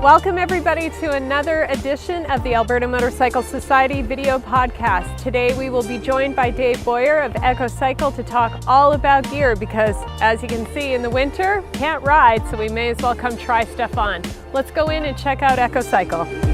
Welcome everybody to another edition of the Alberta Motorcycle Society video podcast. Today we will be joined by Dave Boyer of EcoCycle to talk all about gear because, as you can see, in the winter, can't ride, so we may as well come try stuff on. Let's go in and check out EcoCycle.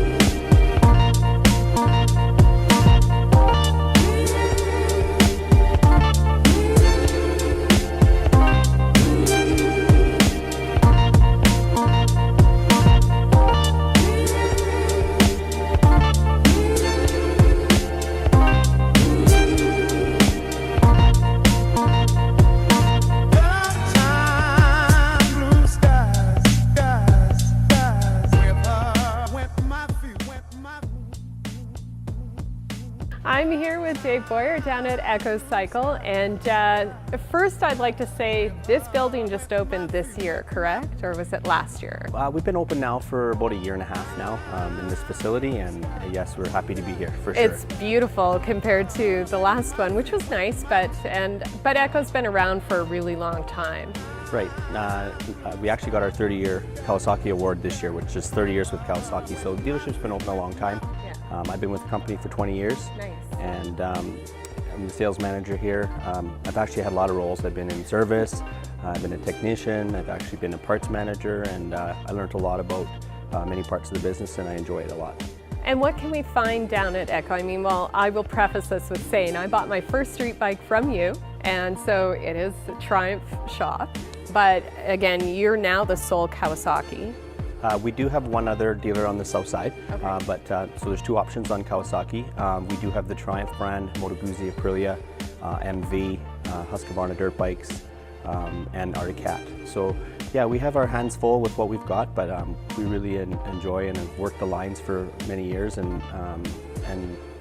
I'm here with Dave Boyer down at EcoCycle, and first I'd like to say this building just opened this year, correct? Or was it last year? We've been open now for about a year and a half now in this facility, and yes, we're happy to be here for sure. It's beautiful compared to the last one, which was nice, but Eco's been around for a really long time. Right. We actually got our 30-year Kawasaki award this year, which is 30 years with Kawasaki. So the dealership's been open a long time. Yeah. I've been with the company for 20 years. Nice. And I'm the sales manager here. I've actually had a lot of roles. I've been in service, I've been a technician, I've actually been a parts manager, and I learned a lot about many parts of the business, and I enjoy it a lot. And what can we find down at Eco? I mean, well, I will preface this with saying I bought my first street bike from you, and so it is a Triumph shop. But again, you're now the sole Kawasaki. We do have one other dealer on the south side, Okay. So there's two options on Kawasaki. We do have the Triumph brand, Moto Guzzi, Aprilia, MV, Husqvarna dirt bikes, and Arctic Cat. So yeah, we have our hands full with what we've got, but we really enjoy and have worked the lines for many years, and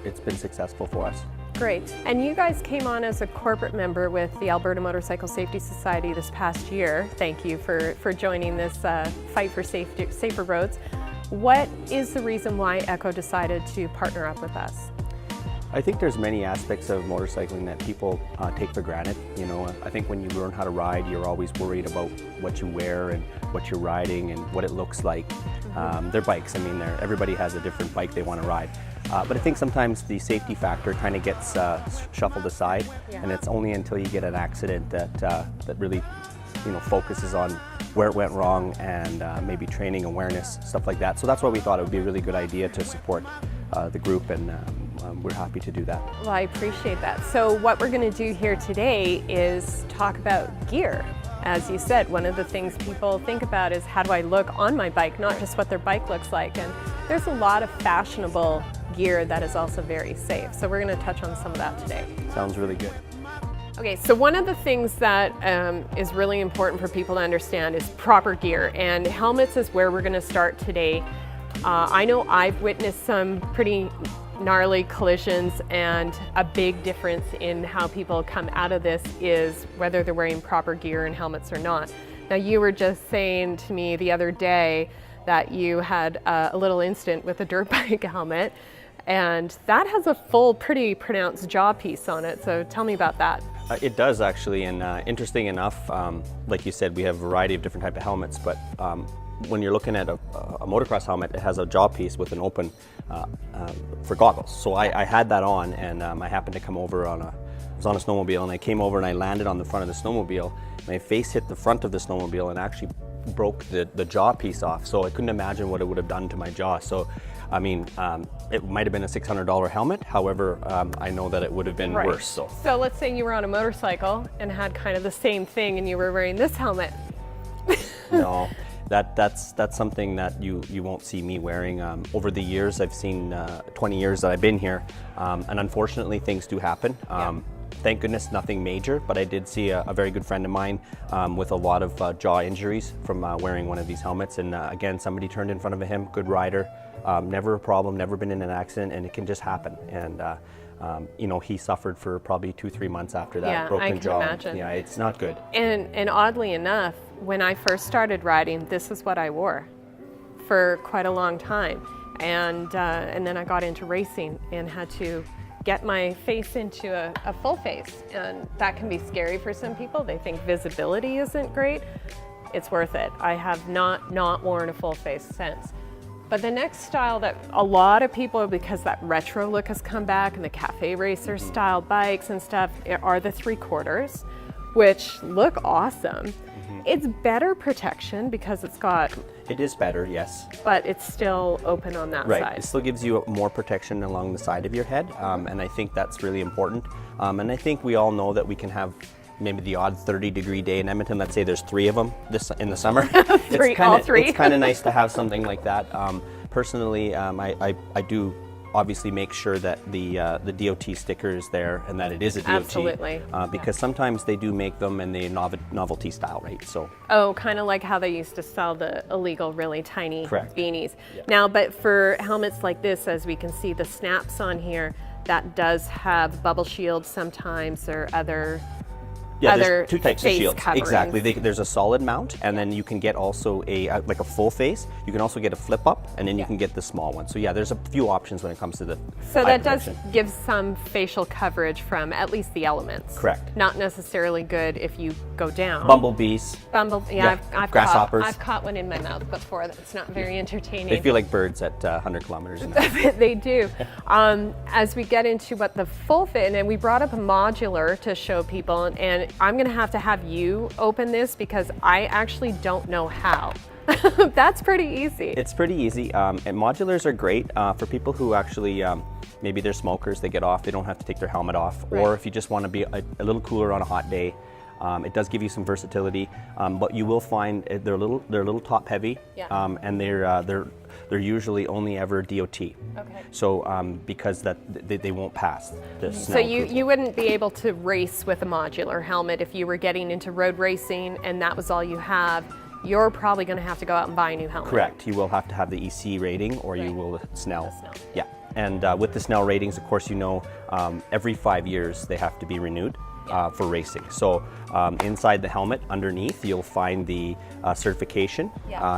it's been successful for us. Great. And you guys came on as a corporate member with the Alberta Motorcycle Safety Society this past year. Thank you for joining this fight for safer roads. What is the reason why Eco decided to partner up with us? I think there's many aspects of motorcycling that people take for granted. You know, I think when you learn how to ride, you're always worried about what you wear and what you're riding and what it looks like. They're bikes. I mean, everybody has a different bike they want to ride. But I think sometimes the safety factor kind of gets shuffled aside, Yeah. and it's only until you get an accident that really, focuses on where it went wrong and maybe training, awareness, stuff like that. So that's why we thought it would be a really good idea to support the group, and we're happy to do that. Well, I appreciate that. So what we're going to do here today is talk about gear. As you said, one of the things people think about is how do I look on my bike, not just what their bike looks like. And there's a lot of fashionable gear that is also very safe. So we're going to touch on some of that today. Sounds really good. Okay, so one of the things that is really important for people to understand is proper gear, and helmets is where we're going to start today. I know I've witnessed some pretty gnarly collisions, and a big difference in how people come out of this is whether they're wearing proper gear and helmets or not. Now, you were just saying to me the other day that you had a little incident with a dirt bike helmet, and that has a full, pretty pronounced jaw piece on it. So tell me about that. It does actually, and interesting enough, like you said, we have a variety of different types of helmets, but when you're looking at a motocross helmet, it has a jaw piece with an open for goggles. So I had that on, and I happened to come over I was on a snowmobile, and I came over and I landed on the front of the snowmobile. My face hit the front of the snowmobile and actually broke the jaw piece off. So I couldn't imagine what it would have done to my jaw. So, I mean, it might have been a $600 helmet. However, I know that it would have been worse. So let's say you were on a motorcycle and had kind of the same thing, and you were wearing this helmet. No. That's something that you won't see me wearing. Over the years, I've seen 20 years that I've been here, and unfortunately things do happen. Thank goodness nothing major, but I did see a very good friend of mine with a lot of jaw injuries from wearing one of these helmets, and again, somebody turned in front of him, good rider, never a problem, never been in an accident, and it can just happen. And he suffered for probably 2-3 months after that. Yeah, broken I can jaw. imagine. Yeah, it's not good. And oddly enough, when I first started riding, this is what I wore for quite a long time. And then I got into racing and had to get my face into a full face. And that can be scary for some people. They think visibility isn't great. It's worth it. I have not worn a full face since. But the next style that a lot of people, because that retro look has come back and the cafe racer style bikes and stuff, are the 3/4, which look awesome. It's better protection because it's got... It is better, yes. But it's still open on that Right, side. it still gives you more protection along the side of your head, and I think that's really important. And I think we all know that we can have maybe the odd 30-degree day in Edmonton. Let's say there's 3 of them in the summer. All three. It's kind of nice to have something like that. Personally, I do obviously make sure that the DOT sticker is there and that it is a DOT. Absolutely. Because sometimes they do make them in the novelty style, right? So. Oh, kind of like how they used to sell the illegal, really tiny Correct. beanies. Yeah. Now, but for helmets like this, as we can see the snaps on here, that does have bubble shields sometimes or other... Yeah, other there's 2 types of face shields. coverings. Exactly. There's a solid mount, and then you can get also like a full face. You can also get a flip up, and then you can get the small one. So yeah, there's a few options when it comes to the So eye that does protection. give some facial coverage from at least the elements. Correct. Not necessarily good if you go down. Bumblebees. Yeah, I've grasshoppers. I've caught one in my mouth before. That's not very entertaining. They feel like birds at 100 kilometers an hour. They do. As we get into what the full fit, and we brought up a modular to show people, and I'm going to have you open this because I actually don't know how. That's pretty easy. It's pretty easy, and modulars are great for people who actually maybe they're smokers. They get off. They don't have to take their helmet off, Right. or if you just want to be a little cooler on a hot day. It does give you some versatility, but you will find they're a little top heavy, Yeah. and they're usually only ever DOT. Okay. So because they won't pass the So Snell you approval. wouldn't be able to race with a modular helmet if you were getting into road racing and that was all you have. You're probably going to have to go out and buy a new helmet. Correct. You will have to have the EC rating, or you Right. will Snell. The Snell. Yeah. And with the Snell ratings, of course, every 5 years they have to be renewed. For racing. So inside the helmet underneath you'll find the certification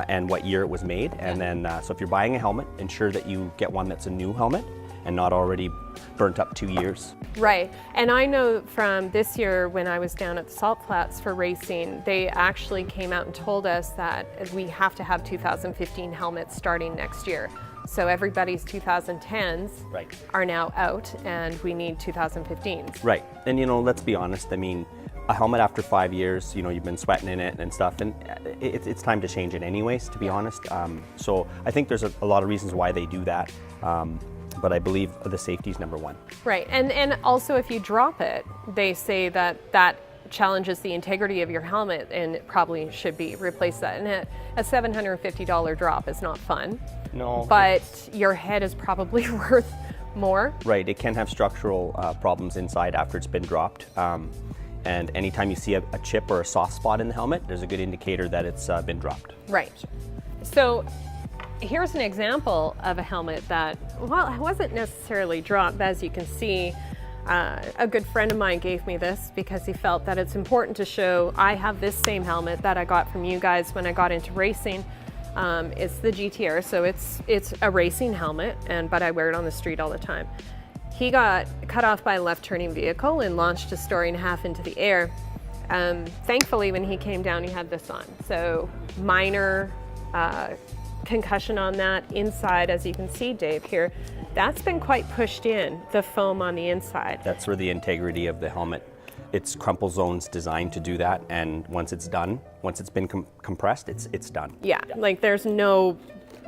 and what year it was made, and then so if you're buying a helmet, ensure that you get one that's a new helmet and not already burnt up 2 years. Right. And I know from this year when I was down at the Salt Flats for racing, they actually came out and told us that we have to have 2015 helmets starting next year. So everybody's 2010s Right. are now out and we need 2015s. Right. And let's be honest, I mean, a helmet after 5 years, you've been sweating in it and stuff, and it's time to change it anyways, to be honest. So I think there's a lot of reasons why they do that, but I believe the safety is number one. Right. And also if you drop it, they say that challenges the integrity of your helmet and it probably should be replace that. And a $750 drop is not fun. No. But your head is probably worth more. Right, it can have structural problems inside after it's been dropped. And anytime you see a chip or a soft spot in the helmet, there's a good indicator that it's been dropped. Right. So here's an example of a helmet that, well, it wasn't necessarily dropped, but as you can see, a good friend of mine gave me this because he felt that it's important to show I have this same helmet that I got from you guys when I got into racing. It's the GTR, so it's a racing helmet, but I wear it on the street all the time. He got cut off by a left-turning vehicle and launched a story and a half into the air. Thankfully, when he came down, he had this on. So minor concussion on that. Inside, as you can see, Dave, here, that's been quite pushed in, the foam on the inside. That's where the integrity of the helmet, it's crumple zones designed to do that, and once it's done, once it's been compressed, it's done. Yeah, like there's no,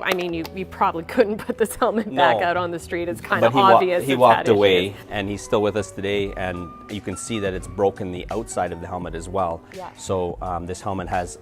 I mean, you probably couldn't put this helmet back out on the street. It's kind of obvious. He walked away, and he's still with us today, and you can see that it's broken the outside of the helmet as well. Yeah. So this helmet has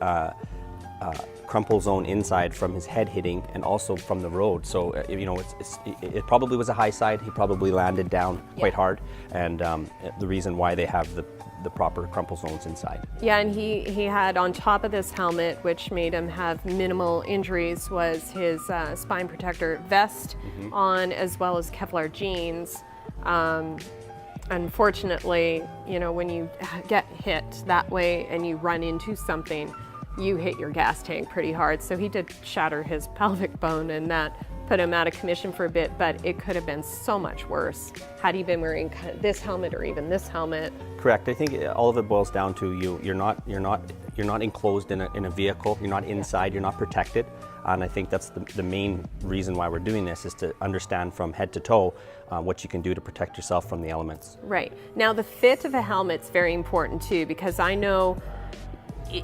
crumple zone inside from his head hitting and also from the road. So it probably was a high side. He probably landed down quite hard, and the reason why they have the proper crumple zones inside. Yeah, and he had on top of this helmet, which made him have minimal injuries, was his spine protector vest on, as well as Kevlar jeans. Unfortunately, when you get hit that way and you run into something, you hit your gas tank pretty hard. So he did shatter his pelvic bone, and that put him out of commission for a bit, but it could have been so much worse had he been wearing this helmet or even this helmet. Correct. I think all of it boils down to you're not enclosed in a vehicle. You're not inside. You're not protected. And I think that's the main reason why we're doing this, is to understand from head to toe what you can do to protect yourself from the elements. Right. Now the fit of a helmet's very important too, because I know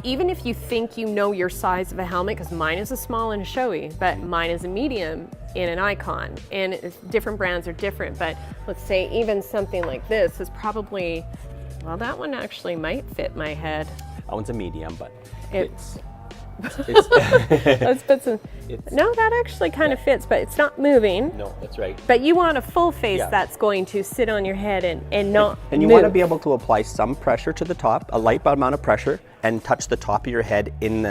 even if you think you know your size of a helmet, because mine is a small and a showy, but mine is a medium in an Icon, and different brands are different, but let's say even something like this is probably, well, that one actually might fit my head. That one's a medium, but it's let's put some, no, that actually kind of fits, but it's not moving. No, that's right. But you want a full face that's going to sit on your head and not And you move. want to be able to apply some pressure to the top, a light amount of pressure, and touch the top of your head in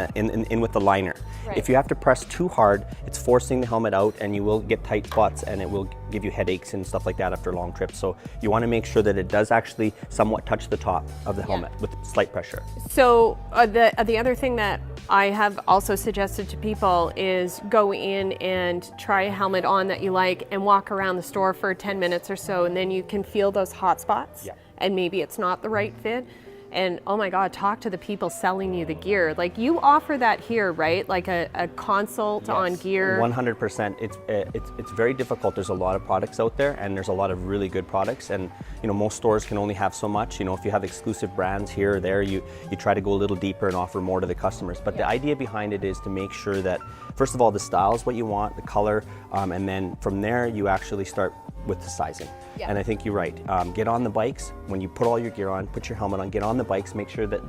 with the liner. Right. If you have to press too hard, it's forcing the helmet out, and you will get tight spots, and it will give you headaches and stuff like that after long trips. So you want to make sure that it does actually somewhat touch the top of the helmet with slight pressure. So the other thing that I have also suggested to people is go in and try a helmet on that you like and walk around the store for 10 minutes or so, and then you can feel those hot spots. Yeah. And maybe it's not the right fit. And oh my God, talk to the people selling you the gear. Like you offer that here, right? Like a consult on gear. 100%. It's very difficult. There's a lot of products out there, and there's a lot of really good products. And you know, most stores can only have so much. You know, if you have exclusive brands here or there, you try to go a little deeper and offer more to the customers. But the idea behind it is to make sure that, first of all, the style is what you want, the color, and then from there you actually start with the sizing. Yeah. And I think you're right. Get on the bikes. When you put all your gear on, put your helmet on, get on the bikes, make sure that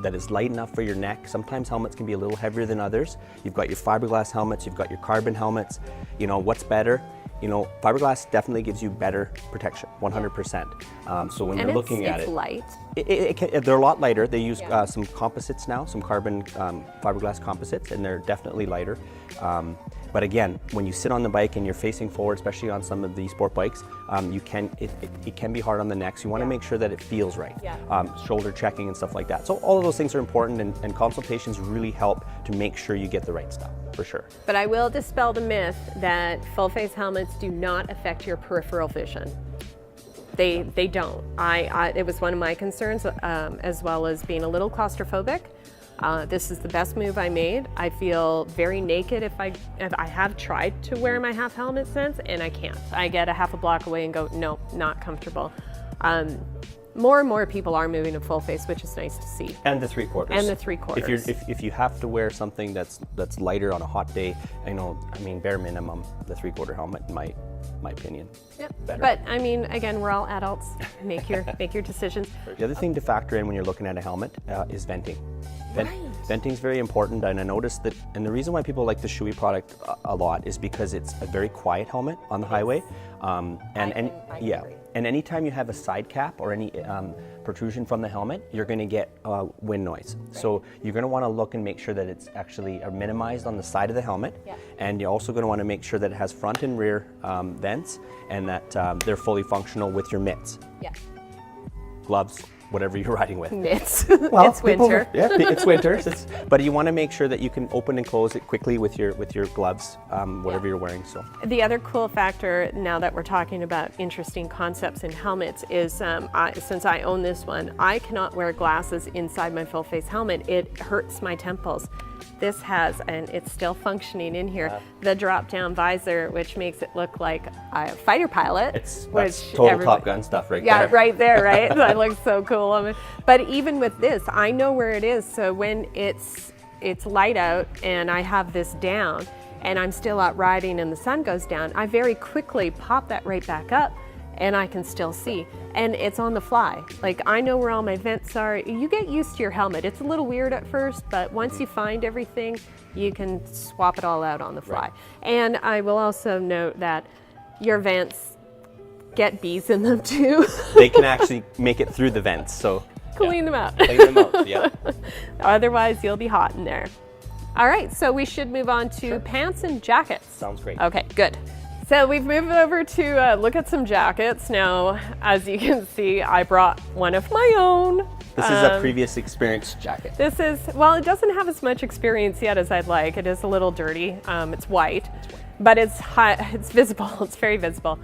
that it's light enough for your neck. Sometimes helmets can be a little heavier than others. You've got your fiberglass helmets, you've got your carbon helmets. You know, what's better? You know, fiberglass definitely gives you better protection, 100%. So when you're looking at it's it, light. they're a lot lighter. They use some composites now, some carbon fiberglass composites, and they're definitely lighter. But again, when you sit on the bike and you're facing forward, especially on some of the sport bikes, it can be hard on the neck. So you want to make sure that it feels right. Shoulder checking and stuff like that. So all of those things are important, and consultations really help to make sure you get the right stuff, for sure. But I will dispel the myth that full face helmets do not affect your peripheral vision. They don't. It was one of my concerns, as well as being a little claustrophobic. This is the best move I made. I feel very naked if I have tried to wear my half helmet since, and I can't. I get a half a block away and go, no, not comfortable. More and more people are moving to full face, which is nice to see. And the 3/4. And the 3/4. If you have to wear something that's lighter on a hot day, bare minimum, the 3/4 helmet, in my opinion. Yep. Better. But I mean, again, we're all adults. Make your decisions. The other thing to factor in when you're looking at a helmet is venting. Venting is very important, and I noticed that, and the reason why people like the Shoei product a lot is because it's a very quiet helmet on the highway. And anytime you have a side cap or any protrusion from the helmet, you're going to get wind noise. Right. So you're going to want to look and make sure that it's actually minimized on the side of the helmet, and you're also going to want to make sure that it has front and rear vents, and that they're fully functional with your mitts. Gloves, whatever you're riding with. Mitts. Well, it's winter. It's winter. But you want to make sure that you can open and close it quickly with your gloves, whatever you're wearing. So the other cool factor, now that we're talking about interesting concepts in helmets, is since I own this one, I cannot wear glasses inside my full face helmet. It hurts my temples. This has, and it's still functioning in here, the drop-down visor, which makes it look like a fighter pilot. That's total Top Gun stuff right there. Yeah, right there, right? That looks so cool. But even with this, I know where it is. So when it's light out and I have this down and I'm still out riding and the sun goes down, I very quickly pop that right back up and I can still see. And it's on the fly. Like, I know where all my vents are. You get used to your helmet. It's a little weird at first, but once you find everything, you can swap it all out on the fly. Right. And I will also note that your vents get bees in them too. They can actually make it through the vents, so clean them out. Clean them out, yeah. Otherwise, you'll be hot in there. All right, so we should move on to pants and jackets. Sounds great. Okay, good. So we've moved over to look at some jackets. Now, as you can see, I brought one of my own. This is a previous experience jacket. This is, well, it doesn't have as much experience yet as I'd like. It is a little dirty. It's white, but it's visible. It's very visible.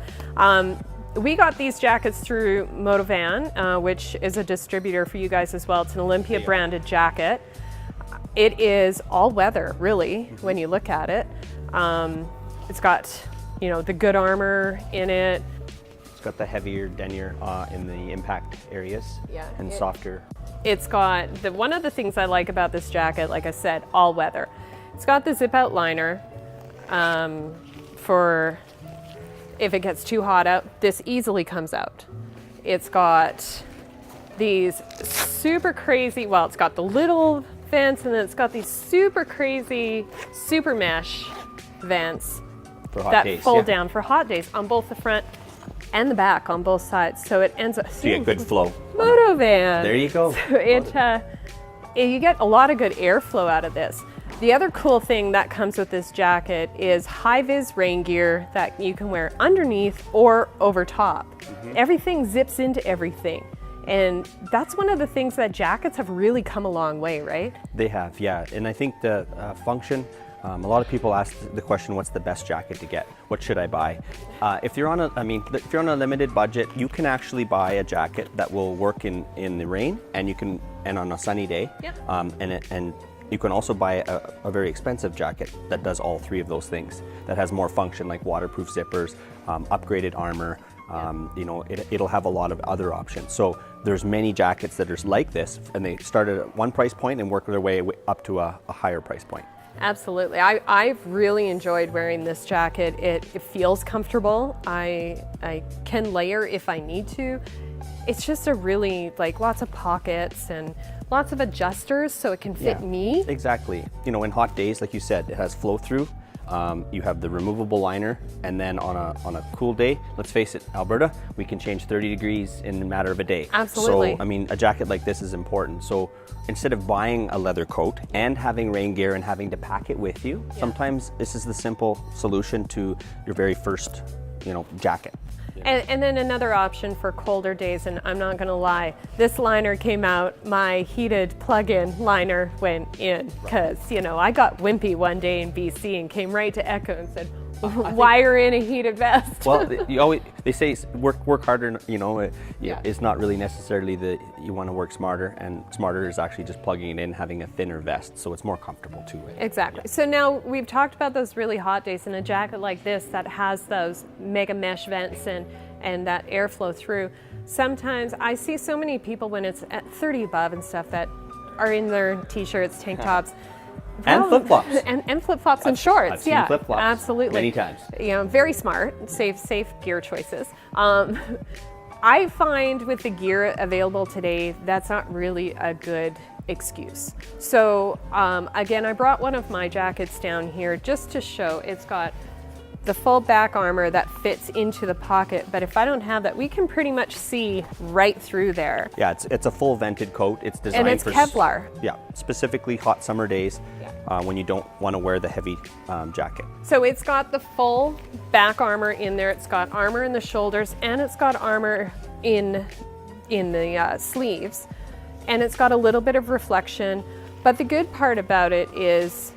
We got these jackets through Motovan, which is a distributor for you guys as well. It's an Olympia branded jacket. It is all weather, really, when you look at it. It's got, you know, the good armor in it. It's got the heavier denier in the impact areas, Yeah, and softer. It's got, one of the things I like about this jacket, like I said, all weather. It's got the zip out liner for if it gets too hot out, this easily comes out. It's got these super crazy, well, it's got the little vents, and then it's got these super crazy super mesh vents For hot that days, fold down for hot days on both the front and the back on both sides. So it ends up, So you get good flow. moto van. There you go. So you get a lot of good airflow out of this. The other cool thing that comes with this jacket is high-vis rain gear that you can wear underneath or over top. Everything zips into everything. And that's one of the things that jackets have really come a long way, right? They have, yeah. And I think the function, a lot of people ask the question, what's the best jacket to get? What should I buy? If you're on a limited budget, you can actually buy a jacket that will work in the rain, and on a sunny day. Yep. And you can also buy a very expensive jacket that does all three of those things, that has more function, like waterproof zippers, upgraded armor. You know, it'll have a lot of other options. So there's many jackets that are like this, and they start at one price point and work their way up to a higher price point. Absolutely. I've really enjoyed wearing this jacket. It feels comfortable. I can layer if I need to. It's just a really, like, lots of pockets and lots of adjusters so it can fit me. Exactly. You know, in hot days, like you said, it has flow through. You have the removable liner, and then on a cool day, let's face it, Alberta, we can change 30 degrees in a matter of a day. Absolutely. So, I mean, a jacket like this is important. So instead of buying a leather coat and having rain gear and having to pack it with you, sometimes this is the simple solution to your very first, you know, jacket. And then another option for colder days, and I'm not gonna lie, this liner came out, my heated plug-in liner went in, because, you know, I got wimpy one day in BC and came right to Echo and said, wire in a heated vest. Well, they say work harder, you know, it's not really necessarily you want to work smarter, and smarter is actually just plugging it in, having a thinner vest, so it's more comfortable too. Exactly. Yeah. So now we've talked about those really hot days, and a jacket like this that has those mega mesh vents and that airflow through. Sometimes I see so many people when it's at 30 above and stuff that are in their t-shirts, tank tops. And flip-flops. And flip-flops and shorts. I've seen flip-flops absolutely. Many times. You know, very smart, safe gear choices. I find with the gear available today, that's not really a good excuse. So again, I brought one of my jackets down here just to show. It's got the full back armor that fits into the pocket, but if I don't have that, we can pretty much see right through there. Yeah, it's a full vented coat. It's designed and it's for Kevlar. Yeah, specifically hot summer days when you don't want to wear the heavy jacket. So it's got the full back armor in there. It's got armor in the shoulders, and it's got armor in the sleeves, and it's got a little bit of reflection. But the good part about it is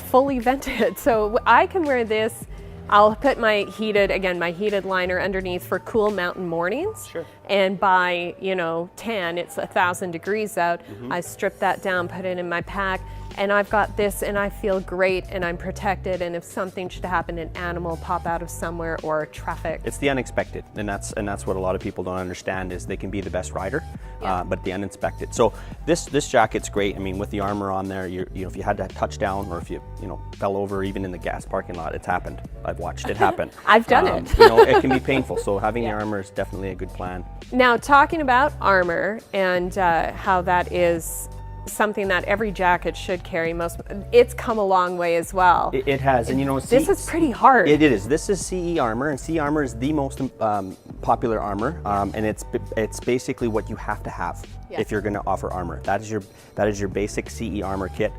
fully vented, so I can wear this. I'll put my heated liner underneath for cool mountain mornings. Sure. And by, 10, it's 1,000 degrees out. I strip that down, put it in my pack, and I've got this, and I feel great, and I'm protected, and if something should happen, an animal pop out of somewhere or traffic. It's the unexpected, and that's what a lot of people don't understand, is they can be the best rider, but the unexpected. So this jacket's great. I mean, with the armor on there, if you had to touch down, or if you fell over even in the gas parking lot, it's happened. I've watched it happen. I've done it. It can be painful, so having the armor is definitely a good plan. Now, talking about armor and how that is something that every jacket should carry, it's come a long way as well. It has, and this is pretty hard. It is. This is CE armor, and CE armor is the most popular armor, and it's basically what you have to have if you're going to offer armor. That is your basic CE armor kit.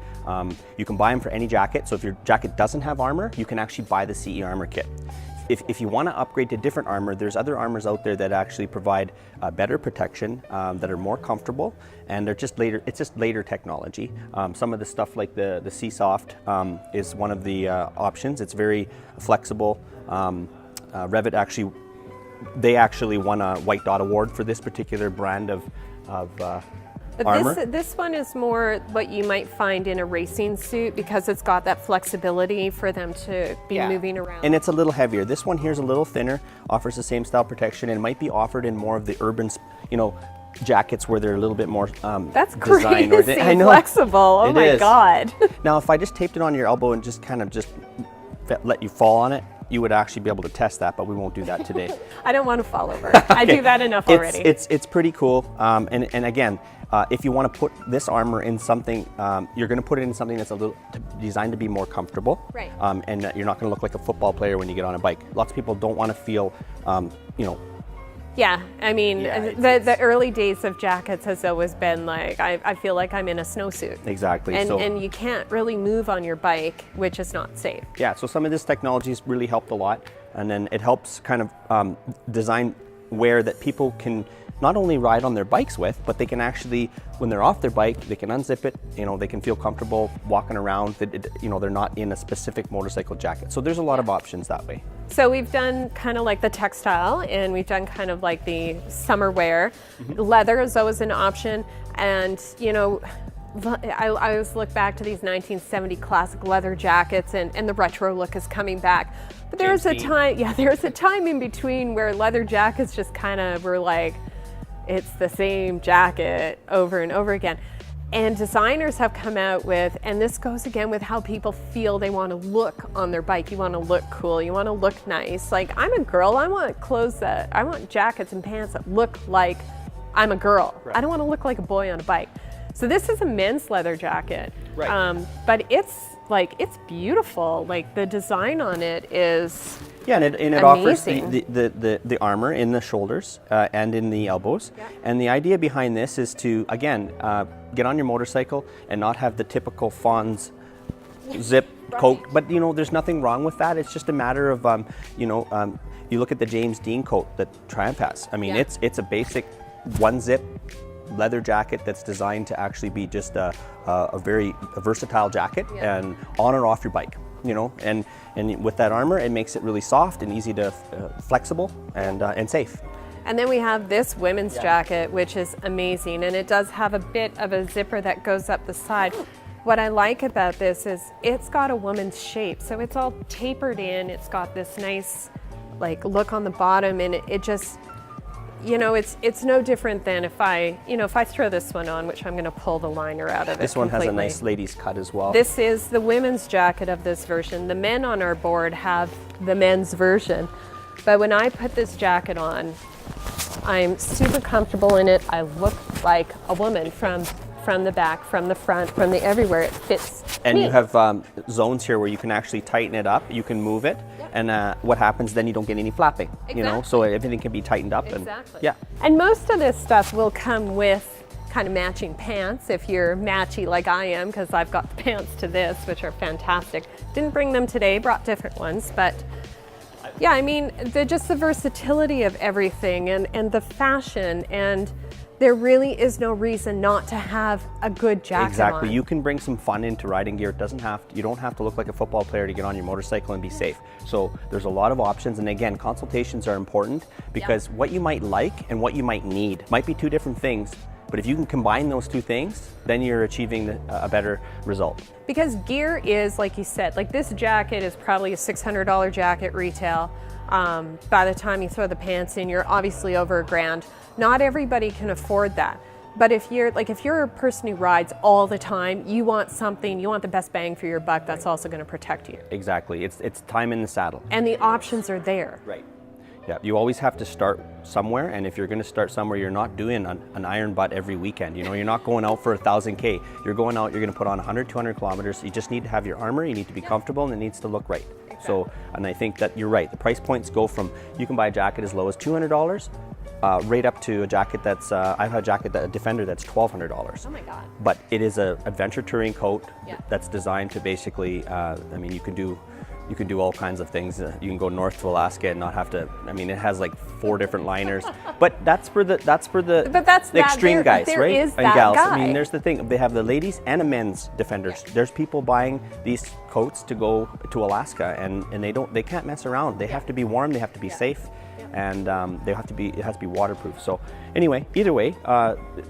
You can buy them for any jacket. So if your jacket doesn't have armor, you can actually buy the CE armor kit. If you want to upgrade to different armor, there's other armors out there that actually provide better protection, that are more comfortable, and it's just later technology. Some of the stuff like the C-Soft is one of the options. It's very flexible. Revit they actually won a White Dot Award for this particular brand of But armor. this one is more what you might find in a racing suit because it's got that flexibility for them to be moving around. And it's a little heavier. This one here is a little thinner, offers the same style protection, and might be offered in more of the urban, jackets where they're a little bit more That's design. crazy I know. flexible. Oh It my is. God. Now, if I just taped it on your elbow and just kind of just let you fall on it, you would actually be able to test that, but we won't do that today. I don't want to fall over. I do that enough already. It's pretty cool. And again, if you want to put this armor in something, you're going to put it in something that's a little designed to be more comfortable. Right. And you're not going to look like a football player when you get on a bike. Lots of people don't want to feel, Yeah, I mean, Yeah, the early days of jackets has always been like, I feel like I'm in a snowsuit. Exactly. And you can't really move on your bike, which is not safe. Yeah, so some of this technology has really helped a lot. And then it helps kind of design wear that people can not only ride on their bikes with, but they can actually, when they're off their bike, they can unzip it, they can feel comfortable walking around, they're not in a specific motorcycle jacket. So there's a lot of options that way. So we've done kind of like the textile, and we've done kind of like the summer wear. Leather is always an option, and I always look back to these 1970 classic leather jackets, and the retro look is coming back. But there's a time in between where leather jackets just kind of were like, it's the same jacket over and over again. And designers have come out with, and this goes again with how people feel they want to look on their bike. You want to look cool, you want to look nice. Like, I'm a girl, I want jackets and pants that look like I'm a girl. Right. I don't want to look like a boy on a bike. So this is a men's leather jacket. Right. But it's beautiful. Like, the design on it is Yeah, and it offers the armor in the shoulders and in the elbows. Yeah. And the idea behind this is to, again, get on your motorcycle and not have the typical Fonz zip coat. But, there's nothing wrong with that. It's just a matter of, you look at the James Dean coat that Triumph has. I mean, it's a basic one zip leather jacket that's designed to actually be just a very versatile jacket and on or off your bike. And with that armor, it makes it really soft and easy to flexible and safe. And then we have this women's jacket, which is amazing, and it does have a bit of a zipper that goes up the side. What I like about this is it's got a woman's shape, so it's all tapered in. It's got this nice look on the bottom, and it just, it's no different than if I throw this one on, which I'm going to pull the liner out of it. This one completely. has a nice ladies cut as well. This is the women's jacket of this version. The men on our board have the men's version. But when I put this jacket on, I'm super comfortable in it. I look like a woman from the back, from the front, from the everywhere. It fits And me. you have zones here where you can actually tighten it up. You can move it. And what happens then, you don't get any flapping, so everything can be tightened up. Exactly. And And most of this stuff will come with kind of matching pants if you're matchy like I am, because I've got the pants to this, which are fantastic. Didn't bring them today, brought different ones, but yeah, I mean, just the versatility of everything and the fashion, and there really is no reason not to have a good jacket Exactly. on. You can bring some fun into riding gear. You don't have to look like a football player to get on your motorcycle and be safe. So there's a lot of options. And again, consultations are important because what you might like and what you might need might be two different things. But if you can combine those two things, then you're achieving a better result. Because gear is, like you said, like this jacket is probably a $600 jacket retail. By the time you throw the pants in, you're obviously over $1,000. Not everybody can afford that. But if you're a person who rides all the time, you want the best bang for your buck that's also going to protect you. Exactly. It's time in the saddle. And the options are there. Right. Yeah, you always have to start somewhere, and if you're going to start somewhere, you're not doing an iron butt every weekend. You're not going out for 1,000K. You're going out, you're going to put on 100, 200 kilometers. You just need to have your armor, you need to be comfortable, and it needs to look right. Exactly. So, and I think that you're right. The price points go from, you can buy a jacket as low as $200, right up to a jacket that's, I've had a Defender that's $1,200. Oh my God. But it is an adventure touring coat that's designed to basically, you can do all kinds of things. You can go north to Alaska and not have to. It has like 4 different liners. But that's for the extreme guys, there right? Is and that gals. guy. There's the thing. They have the ladies and a men's Defenders. There's people buying these coats to go to Alaska, and they can't mess around. They have to be warm. They have to be safe. and it has to be waterproof. So anyway, either way,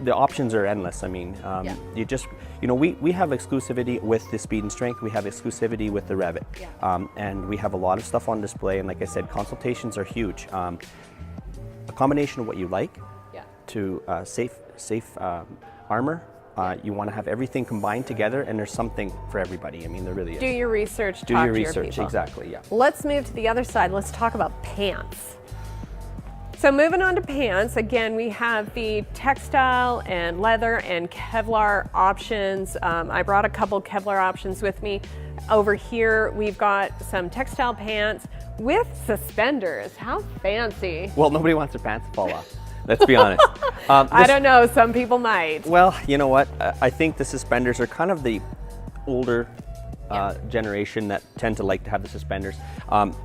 the options are endless. I mean, you just, we have exclusivity with the Speed and Strength. We have exclusivity with the Revit, and we have a lot of stuff on display. And like I said, consultations are huge. A combination of what you like to safe armor. You want to have everything combined together, and there's something for everybody. I mean, there really is. Do your research, Do talk your to research, your people. exactly, yeah. Let's move to the other side. Let's talk about pants. So moving on to pants, again, we have the textile and leather and Kevlar options. I brought a couple Kevlar options with me. Over here, we've got some textile pants with suspenders. How fancy. Well, nobody wants their pants to fall off. Let's be honest. I don't know, some people might. Well, you know what? I think the suspenders are kind of the older generation that tend to like to have the suspenders.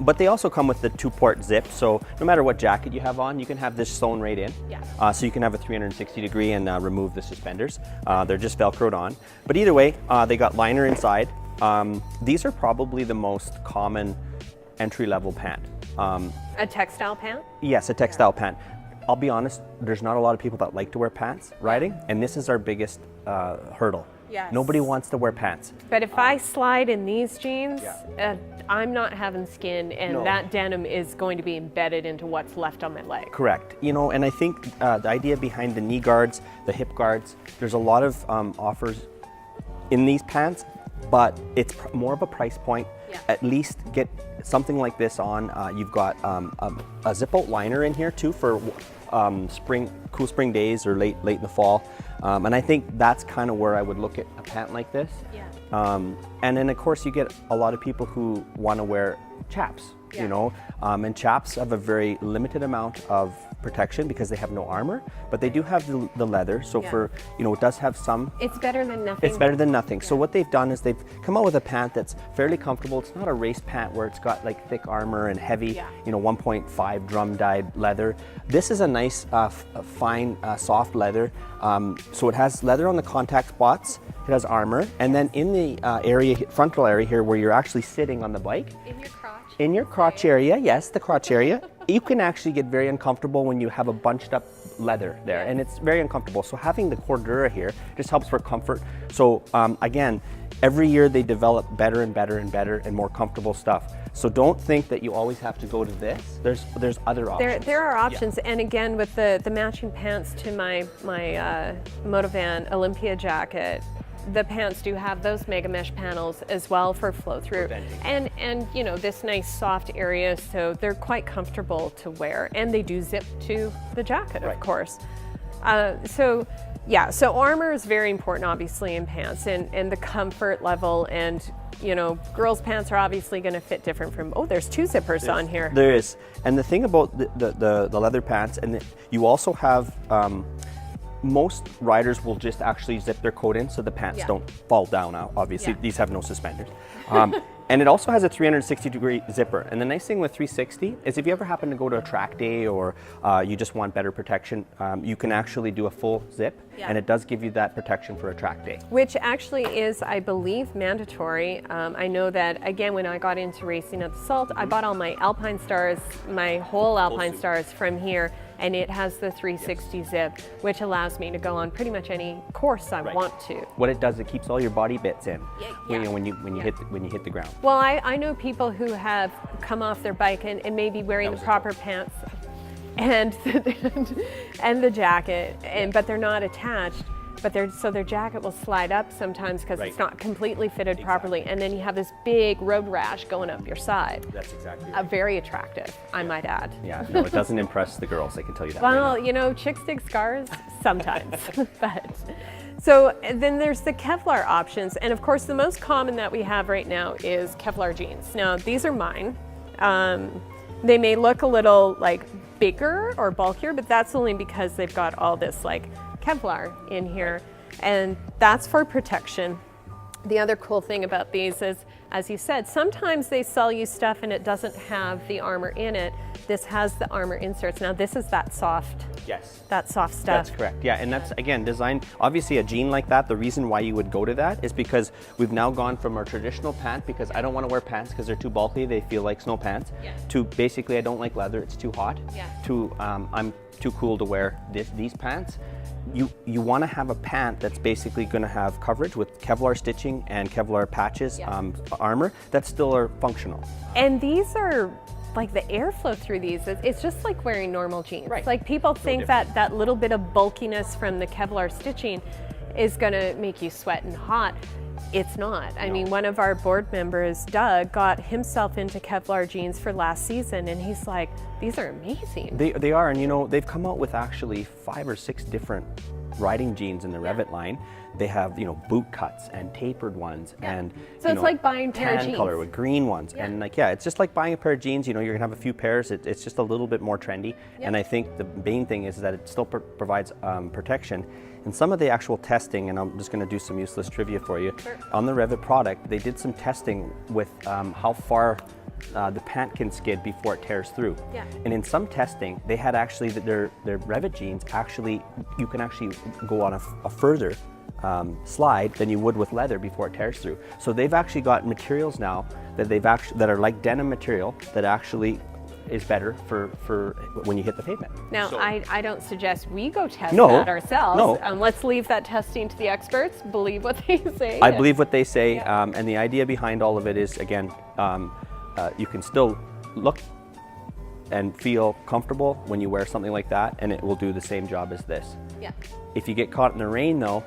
But they also come with the 2-port zip, so no matter what jacket you have on, you can have this sewn right in. So you can have a 360 degree and remove the suspenders. They're just Velcroed on. But either way, they got liner inside. These are probably the most common entry-level pant. A textile pant? Yes, a textile pant. I'll be honest, there's not a lot of people that like to wear pants riding, and this is our biggest hurdle. Yes. Nobody wants to wear pants. But if I slide in these jeans, I'm not having skin, and that denim is going to be embedded into what's left on my leg. Correct. And I think the idea behind the knee guards, the hip guards, there's a lot of offers in these pants, but it's more of a price point. At least get something like this on. You've got a zip-out liner in here too for cool spring days or late in the fall. And I think that's kind of where I would look at a pant like this. And then of course you get a lot of people who want to wear chaps, and chaps have a very limited amount of protection because they have no armor, but they do have the leather. So for, it does have some. It's better than nothing. It's better than nothing. So what they've done is they've come out with a pant that's fairly comfortable. It's not a race pant where it's got like thick armor and heavy, 1.5 drum dyed leather. This is a nice, fine, soft leather. So it has leather on the contact spots. It has armor, and then in the frontal area here where you're actually sitting on the bike. In your crotch. In your crotch area, yes, the crotch area. You can actually get very uncomfortable when you have a bunched up leather there, and it's very uncomfortable. So having the Cordura here just helps for comfort. So again, every year they develop better and better and better and more comfortable stuff. So don't think that you always have to go to this. There's other options. There are options, and again with the matching pants to my Motovan Olympia jacket. The pants do have those mega mesh panels as well for flow through, and this nice soft area, so they're quite comfortable to wear, and they do zip to the jacket, of course. So armor is very important, obviously, in pants, and the comfort level, and girls' pants are obviously going to fit different from. Oh, there's 2 zippers on here. There is, and the thing about the leather pants, and you also have. Most riders will just actually zip their coat in so the pants don't fall down out. Obviously, these have no suspenders. And it also has a 360-degree zipper. And the nice thing with 360 is if you ever happen to go to a track day or you just want better protection, you can actually do a full zip, and it does give you that protection for a track day. Which actually is, I believe, mandatory. I know that, again, when I got into racing at the Salt, I bought all my Alpine Stars, my whole Alpine Stars from here, and it has the 360 zip, which allows me to go on pretty much any course I want to. What it does, it keeps all your body bits in when you hit the ground. Well, I know people who have come off their bike and maybe wearing the proper pants and and the jacket, but they're not attached. But their jacket will slide up sometimes because it's not completely fitted properly, and then you have this big road rash going up your side. That's exactly right. Very attractive, I might add. Yeah, no, it doesn't impress the girls, I can tell you that. Well, right chicks dig scars sometimes. But so then there's the Kevlar options, and of course the most common that we have right now is Kevlar jeans. Now these are mine. They may look a little like bigger or bulkier, but that's only because they've got all this like Kevlar in here, and that's for protection. The other cool thing about these is, as you said, sometimes they sell you stuff and it doesn't have the armor in it, this has the armor inserts. Now this is that soft, Yes. that soft stuff. That's correct. Yeah, and that's again designed. Obviously, a jean like that. The reason why you would go to that is because we've now gone from our traditional pant, because I don't want to wear pants because they're too bulky. They feel like snow pants. Yeah. To basically, I don't like leather. It's too hot. Yeah. To I'm too cool to wear these pants. You want to have a pant that's basically going to have coverage with Kevlar stitching and Kevlar patches, Yeah. armor that still are functional. And these are like the airflow through these, it's just like wearing normal jeans. Right. Like people think different. that little bit of bulkiness from the Kevlar stitching is gonna make you sweat and hot. It's not. I mean, one of our board members, Doug, got himself into Kevlar jeans for last season, and he's like, these are amazing. They are, and you know, they've come out with actually 5 or 6 different riding jeans in the Revit line. They have, you know, boot cuts and tapered ones, and So you it's know, like buying a pair of tan jeans. color with green ones, and like it's just like buying a pair of jeans. You know, you're gonna have a few pairs. It's just a little bit more trendy, and I think the main thing is that it still provides protection. And some of the actual testing, and I'm just going to do some useless trivia for you. Sure. On the Revit product, they did some testing with how far the pant can skid before it tears through. Yeah. And in some testing, they had actually their Revit jeans actually, you can actually go on a further slide than you would with leather before it tears through. So they've actually got materials now that that are like denim material that actually is better for when you hit the pavement. Now, So- I don't suggest we go test No, that ourselves. no. Let's leave that testing to the experts. Believe what they say. I believe what they say, and the idea behind all of it is, again, you can still look and feel comfortable when you wear something like that, and it will do the same job as this. Yeah. If you get caught in the rain, though,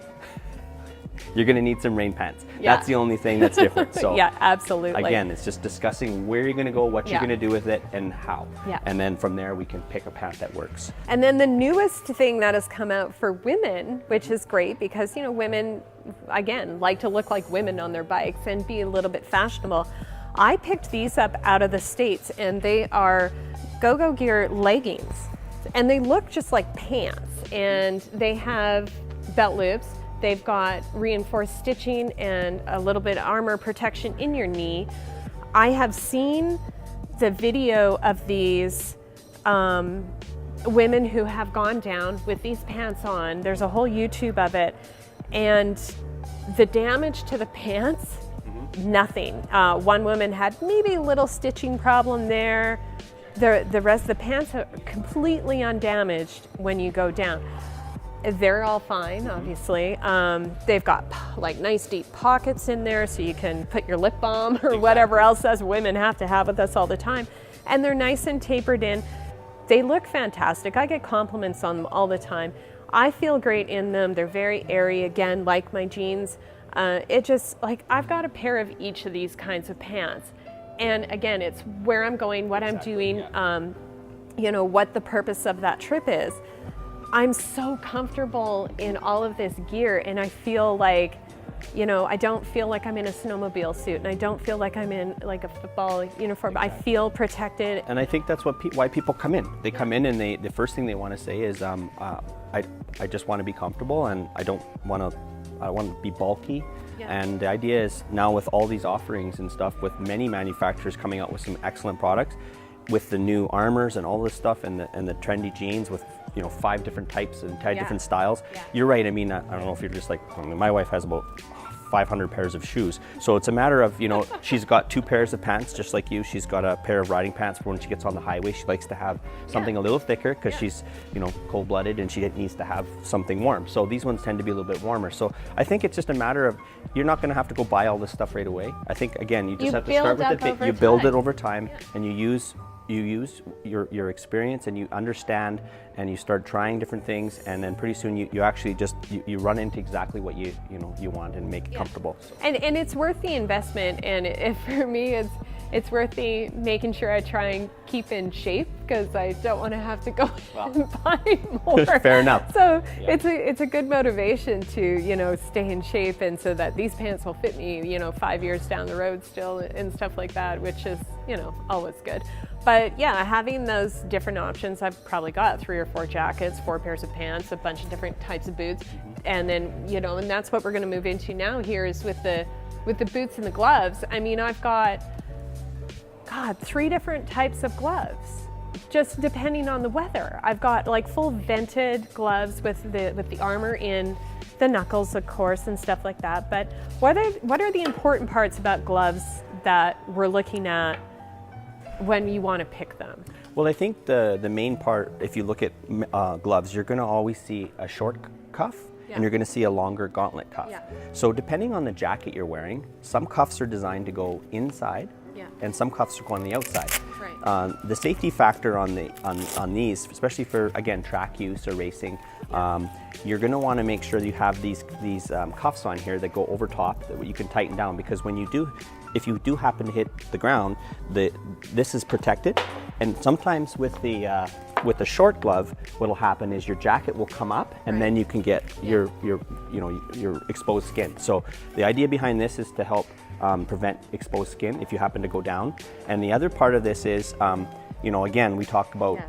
you're going to need some rain pants. Yeah. That's the only thing that's different. So Yeah, absolutely. again, it's just discussing where you're going to go, what Yeah. you're going to do with it, and how. Yeah. And then from there, we can pick a pant that works. And then the newest thing that has come out for women, which is great because, you know, women, again, like to look like women on their bikes and be a little bit fashionable. I picked these up out of the States, and they are Go-Go Gear leggings. And they look just like pants, and they have belt loops. They've got reinforced stitching and a little bit of armor protection in your knee. I have seen the video of these women who have gone down with these pants on. There's a whole YouTube of it. And the damage to the pants, nothing. One woman had maybe a little stitching problem there. The rest of the pants are completely undamaged when you go down. They're all fine, obviously. They've got like nice deep pockets in there so you can put your lip balm or whatever else us women have to have with us all the time. And they're nice and tapered in. They look fantastic. I get compliments on them all the time. I feel great in them. They're very airy, again, like my jeans. It just, like, I've got a pair of each of these kinds of pants. And again, it's where I'm going, what I'm doing, you know, what the purpose of that trip is. I'm so comfortable in all of this gear, and I feel like, you know, I don't feel like I'm in a snowmobile suit, and I don't feel like I'm in like a football uniform. I feel protected. And I think that's what why people come in. They come in and the first thing they want to say is, I just want to be comfortable, and I want to be bulky. Yeah. And the idea is now with all these offerings and stuff, with many manufacturers coming out with some excellent products, with the new armors and all this stuff, and the trendy jeans with, you know, 5 different types and 5 different styles. Yeah. You're right. I mean, I don't know if you're just like, I mean, my wife has about 500 pairs of shoes. So it's a matter of, you know, she's got 2 pairs of pants just like you. She's got a pair of riding pants for when she gets on the highway. She likes to have something a little thicker because she's, you know, cold-blooded, and she needs to have something warm. So these ones tend to be a little bit warmer. So I think it's just a matter of, you're not going to have to go buy all this stuff right away. I think, again, you just have to start with it. You build it over time, and you use your experience, and you understand, and you start trying different things, and then pretty soon you actually just you run into exactly what you want and make it comfortable. So. And it's worth the investment, and for me it's worth the making sure I try and keep in shape, because I don't want to have to go and buy more. Fair enough. So it's a good motivation to, you know, stay in shape, and so that these pants will fit me, you know, 5 years down the road still, and stuff like that, which is, you know, always good. But yeah, having those different options, I've probably got 3 or 4 jackets, 4 pairs of pants, a bunch of different types of boots, and then, you know, and that's what we're going to move into now here is with the boots and the gloves. I mean, I've got 3 different types of gloves. just depending on the weather. I've got like full vented gloves with the armor in the knuckles, of course, and stuff like that. But what are the important parts about gloves that we're looking at when you want to pick them? Well, I think the main part, if you look at gloves, you're going to always see a short cuff, and you're going to see a longer gauntlet cuff. Yeah. So depending on the jacket you're wearing, some cuffs are designed to go inside, and some cuffs are go on the outside. Right. The safety factor on these, especially for, again, track use or racing, you're going to want to make sure you have these cuffs on here that go over top that you can tighten down, because when you do, if you do happen to hit the ground, this is protected. And sometimes with the short glove, what'll happen is your jacket will come up, and then you can get your exposed skin. So the idea behind this is to help prevent exposed skin if you happen to go down. And the other part of this is, again, we talked about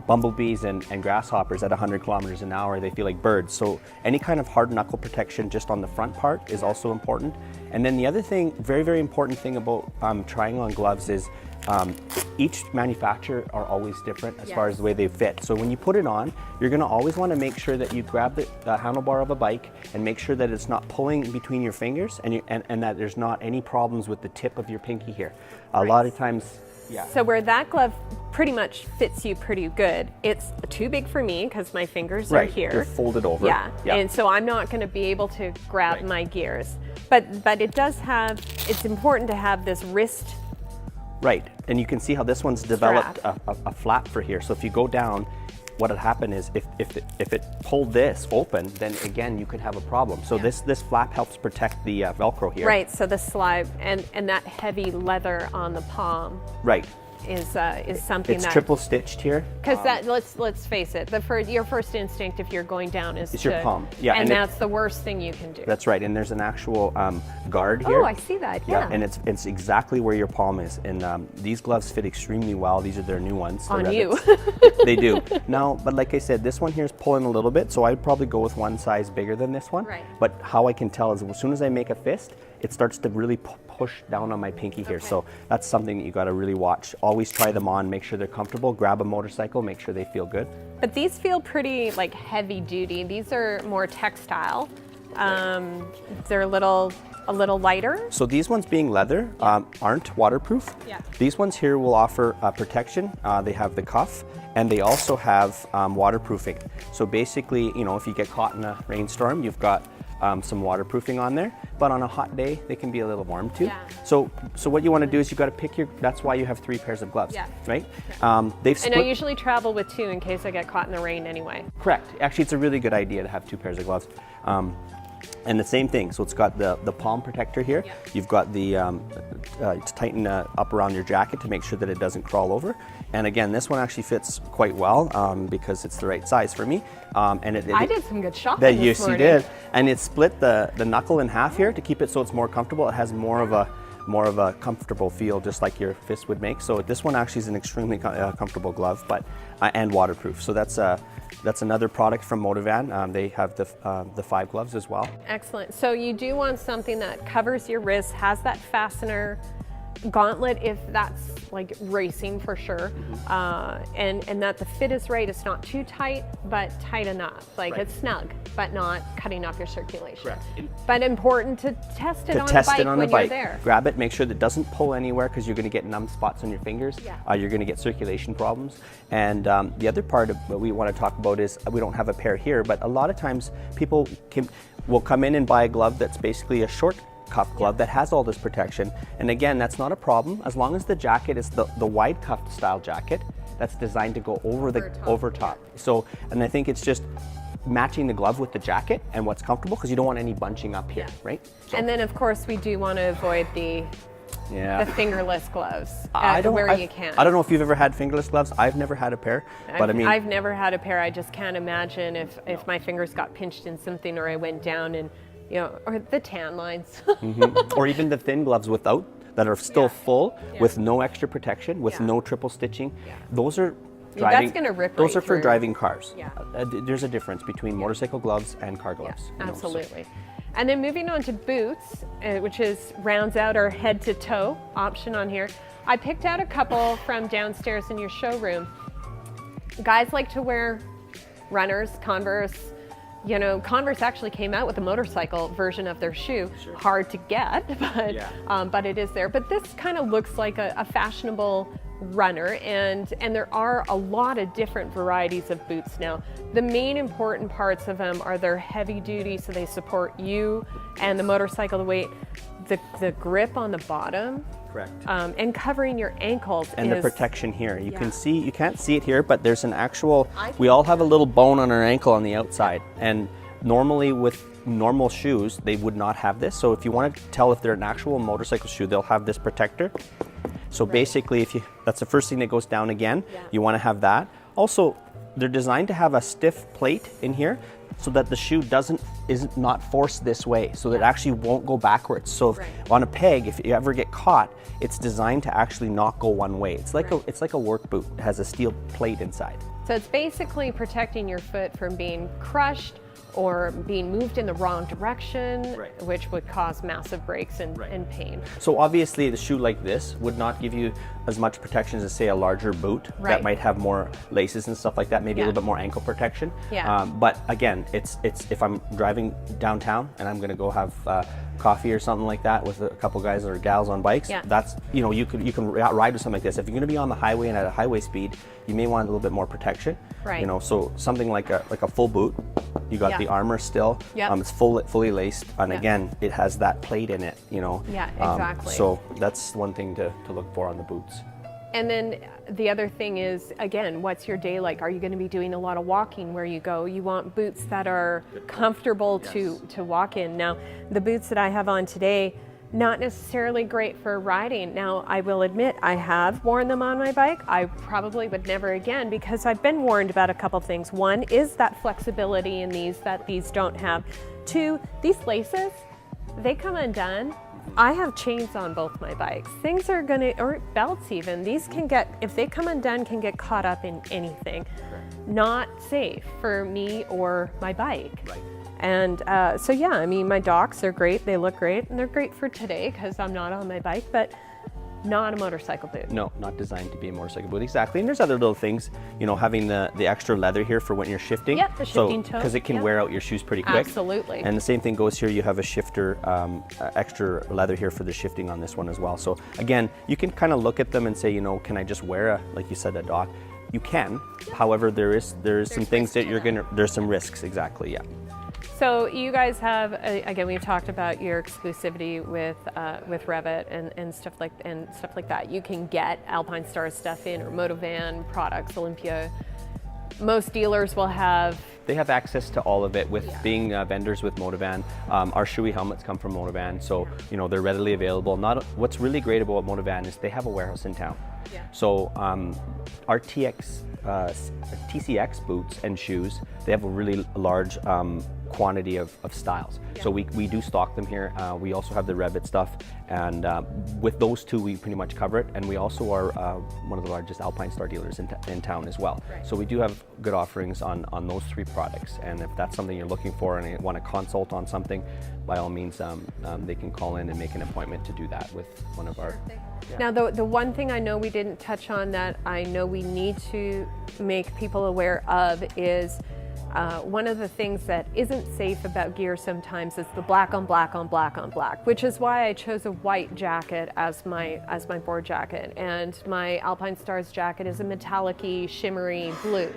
bumblebees and grasshoppers at 100 kilometers an hour, they feel like birds. So any kind of hard knuckle protection just on the front part is also important. And then the other thing, very, very important thing about trying on gloves is each manufacturer are always different as far as the way they fit. So when you put it on, you're going to always want to make sure that you grab the handlebar of a bike and make sure that it's not pulling between your fingers, and that there's not any problems with the tip of your pinky here. A lot of times, So where that glove pretty much fits you pretty good, it's too big for me because my fingers are here. You're folded over. Yeah, and so I'm not going to be able to grab my gears. But it does have, it's important to have this wrist. Right, and you can see how this one's developed a flap for here. So if you go down, what would happen is if it pulled this open, then again you could have a problem. So this flap helps protect the Velcro here. Right, so the slide and that heavy leather on the palm. Right. Is something it's triple stitched here. Because let's face it, your first instinct if you're going down is your palm. Yeah, and that's the worst thing you can do. That's right, and there's an actual guard here. Oh, I see that. Yeah. And it's exactly where your palm is, and these gloves fit extremely well. These are their new ones. On you. They do. Now, but like I said, this one here is pulling a little bit, so I'd probably go with one size bigger than this one. Right. But how I can tell is as soon as I make a fist, it starts to really push down on my pinky here. So that's something that you got to really watch. Always try them on, make sure they're comfortable. Grab a motorcycle, make sure they feel good. But these feel pretty like heavy duty. These are more textile. They're a little lighter. So these ones being leather aren't waterproof. Yeah. These ones here will offer protection. They have the cuff, and they also have waterproofing. So basically, if you get caught in a rainstorm, you've got some waterproofing on there, but on a hot day they can be a little warm too. Yeah. So what you want to do is you got to pick that's why you have 3 pairs of gloves, right? They've split. And I usually travel with 2 in case I get caught in the rain anyway. Correct. Actually, it's a really good idea to have 2 pairs of gloves. And the same thing, so it's got the palm protector here. Yeah. You've got the, it's tightened up around your jacket to make sure that it doesn't crawl over. And again, this one actually fits quite well because it's the right size for me. And I did some good shopping this morning. Yes, you did. And it split the knuckle in half here to keep it so it's more comfortable. It has more of a comfortable feel, just like your fist would make. So this one actually is an extremely comfortable glove, but and waterproof. So that's another product from Motivan. They have the 5 gloves as well. Excellent. So you do want something that covers your wrist, has that fastener, gauntlet if that's like racing for sure, and that the fit is right. It's not too tight, but tight enough. Like it's snug, but not cutting off your circulation. Correct. But important to test it on the bike when you're there. Grab it, make sure that it doesn't pull anywhere because you're going to get numb spots on your fingers. Yeah. You're going to get circulation problems. And the other part of what we want to talk about is we don't have a pair here, but a lot of times people will come in and buy a glove that's basically a short cuff glove that has all this protection, and again, that's not a problem as long as the jacket is the wide cuffed style jacket that's designed to go over top. So, and I think it's just matching the glove with the jacket and what's comfortable, because you don't want any bunching up here, right? So. And then of course we do want to avoid the fingerless gloves where you can. I don't know if you've ever had fingerless gloves. I've never had a pair, but I mean, I've never had a pair. I just can't imagine if my fingers got pinched in something or I went down and or the tan lines. Or even the thin gloves that are still full with no extra protection, with no triple stitching. Yeah. Those are driving. That's gonna rip. Those are for driving cars. Yeah. There's a difference between motorcycle gloves and car gloves. Yeah, absolutely. And then moving on to boots, which rounds out our head to toe option on here. I picked out a couple from downstairs in your showroom. Guys like to wear runners, Converse. You know, Converse actually came out with a motorcycle version of their shoe. Sure. Hard to get, but it is there. But this kind of looks like a fashionable runner, and there are a lot of different varieties of boots now. The main important parts of them are they're heavy duty, so they support you and the motorcycle, the weight, the grip on the bottom. Correct. And covering your ankles. And the protection here. You can see, you can't see it here, but there's an actual, we all have a little bone on our ankle on the outside. And normally with normal shoes, they would not have this. So if you want to tell if they're an actual motorcycle shoe, they'll have this protector. So basically, that's the first thing that goes down again. Yeah. You want to have that. Also, they're designed to have a stiff plate in here so that the shoe is not forced this way, so that it actually won't go backwards. So on a peg, if you ever get caught, it's designed to actually not go one way. It's like a work boot. It has a steel plate inside. So it's basically protecting your foot from being crushed or being moved in the wrong direction, which would cause massive breaks and pain. So obviously the shoe like this would not give you as much protection as, say, a larger boot that might have more laces and stuff like that, maybe a little bit more ankle protection. But again, it's if I'm driving downtown and I'm gonna go have coffee or something like that with a couple guys or gals on bikes, that's, you know, you can ride with something like this. If you're gonna be on the highway and at a highway speed, you may want a little bit more protection. You know, so something like a full boot. You got the armor still. It's fully laced, and again, it has that plate in it. You know. Yeah, exactly. So that's one thing to look for on the boots. And then the other thing is, again, what's your day like? Are you going to be doing a lot of walking where you go? You want boots that are comfortable to walk in. Now, the boots that I have on today, not necessarily great for riding. Now, I will admit I have worn them on my bike. I probably would never again, because I've been warned about a couple things. One is that flexibility in these that these don't have. Two, these laces, they come undone. I have chains on both my bikes. Things are gonna, or belts even, these can get, if they come undone, can get caught up in anything. Not safe for me or my bike. And so yeah, I mean, my docks are great, they look great, and they're great for today because I'm not on my bike, but not a motorcycle boot. No, not designed to be a motorcycle boot, exactly. And there's other little things, you know, having the extra leather here for when you're shifting. Yeah, the shifting toe. Because it can wear out your shoes pretty quick. Absolutely. And the same thing goes here, you have a shifter, extra leather here for the shifting on this one as well. So again, you can kind of look at them and say, you know, can I just wear like you said, a dock? You can, however, there is some things that there's some risks, exactly, yeah. So you guys have, again, we've talked about your exclusivity with Revit and stuff like that. You can get Alpine Star stuff in, or Motovan products, Olympia. Most dealers will have. They have access to all of it with being vendors with Motovan. Our Shoei helmets come from Motovan, so you know they're readily available. What's really great about Motovan is they have a warehouse in town. So our TCX boots and shoes, they have a really large quantity of styles. So we do stock them here. We also have the Revit stuff, and with those two we pretty much cover it, and we also are one of the largest Alpine Star dealers in town as well. So we do have good offerings on those three products, and if that's something you're looking for and you want to consult on something, by all means they can call in and make an appointment to do that with one of our. Now the one thing I know we didn't touch on that I know we need to make people aware of is one of the things that isn't safe about gear sometimes is the black on black on black on black, which is why I chose a white jacket as my board jacket, and my Alpine Stars jacket is a metallic-y, shimmery blue.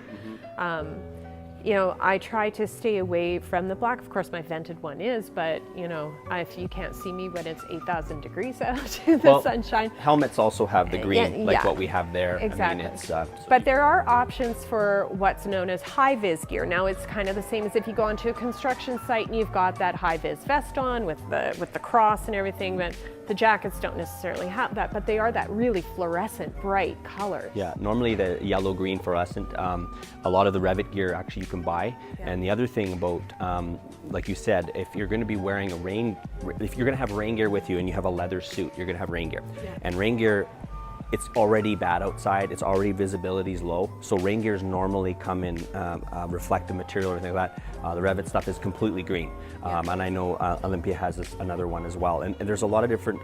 You know, I try to stay away from the black. Of course, my vented one is, but you know, if you can't see me when it's 8,000 degrees out in the sunshine. Helmets also have the green, like what we have there. Exactly. I mean, it's, but there are options for what's known as high-vis gear. Now, it's kind of the same as if you go onto a construction site and you've got that high-vis vest on with the cross and everything, but the jackets don't necessarily have that, but they are that really fluorescent, bright color. Yeah, normally the yellow-green fluorescent. A lot of the Revit gear actually you can buy. And the other thing about, like you said, if you're going to be wearing if you're going to have rain gear with you and you have a leather suit, you're going to have rain gear. And rain gear it's already bad outside, it's already visibility's low. So rain gears normally come in reflective material or anything like that. The Revit stuff is completely green. And I know Olympia has another one as well. And there's a lot of different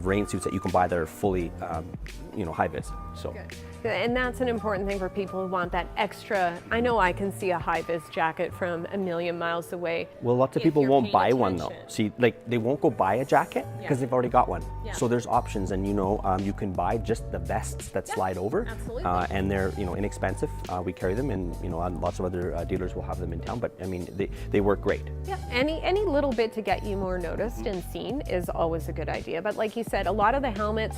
rain suits that you can buy that are fully, high vis. So. Good. And that's an important thing for people who want that extra. I know I can see a high vis jacket from a million miles away. Well, lots of people won't buy one though. See, like they won't go buy a jacket because they've already got one. Yeah. So there's options, and you can buy just the vests that slide over. Absolutely. And they're inexpensive. We carry them, and lots of other dealers will have them in town. But I mean, they work great. Yeah. Any little bit to get you more noticed and seen is always a good idea. But like you said, a lot of the helmets.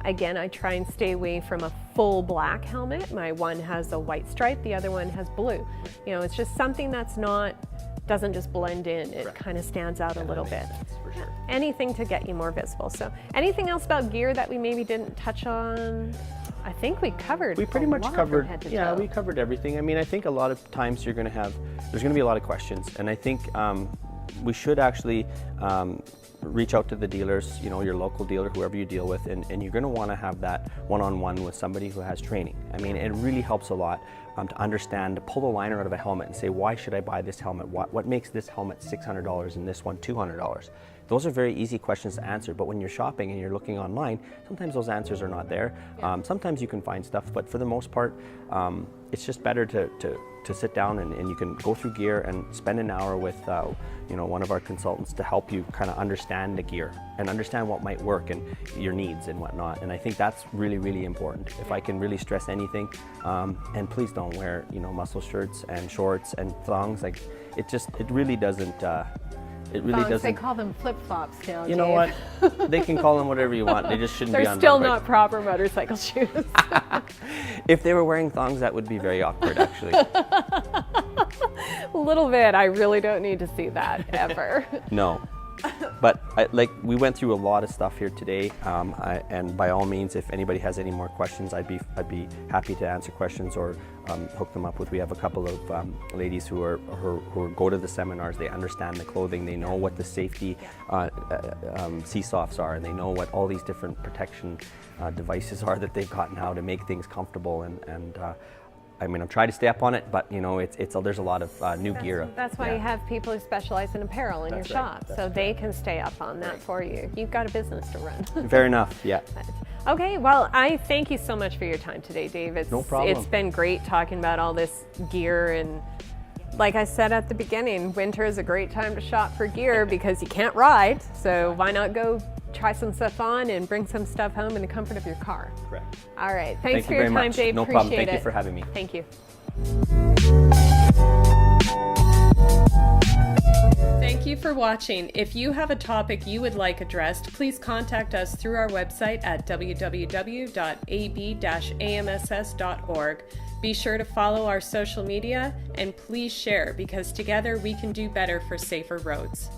Again, I try and stay away from a full black helmet. My one has a white stripe, the other one has blue. It's just something that's doesn't just blend in. It kind of stands out a little bit. For sure. Anything to get you more visible. So anything else about gear that we maybe didn't touch on? I think we covered. We pretty much covered. Head to Yeah, toe. we covered everything. I mean, I think a lot of times there's going to be a lot of questions, and I think we should actually reach out to the dealers, your local dealer, whoever you deal with, and you're going to want to have that one-on-one with somebody who has training. I mean, it really helps a lot to understand, to pull the liner out of a helmet and say, why should I buy this helmet? What makes this helmet $600 and this one $200? Those are very easy questions to answer, but when you're shopping and you're looking online, sometimes those answers are not there. Sometimes you can find stuff, but for the most part, it's just better to sit down and you can go through gear and spend an hour with one of our consultants to help you kind of understand the gear and understand what might work and your needs and whatnot. And I think that's really, really important. If I can really stress anything, and please don't wear muscle shirts and shorts and thongs. Like it really doesn't. It really doesn't. They call them flip-flops now. You know what? They can call them whatever you want. They just shouldn't be on. They're still road not bikes. proper motorcycle shoes. If they were wearing thongs, that would be very awkward, actually. A little bit. I really don't need to see that ever. No. But we went through a lot of stuff here today, and by all means, if anybody has any more questions, I'd be happy to answer questions or hook them up with. We have a couple of ladies who go to the seminars. They understand the clothing. They know what the safety CSOFs are, and they know what all these different protection devices are that they've got now to make things comfortable. And I mean, I'm trying to stay up on it, but there's a lot of new gear. That's why you have people who specialize in apparel in your shop, so they can stay up on that for you. You've got a business to run. Fair enough. Yeah. Okay, well, I thank you so much for your time today, Dave. No problem. It's been great talking about all this gear, and like I said at the beginning, winter is a great time to shop for gear because you can't ride, so why not go try some stuff on and bring some stuff home in the comfort of your car. Correct. All right. Thanks for you your very time, much. Dave. No Appreciate problem. Thank it. you for having me. Thank you. Thank you for watching. If you have a topic you would like addressed, please contact us through our website at www.ab-amss.org. Be sure to follow our social media and please share, because together we can do better for safer roads.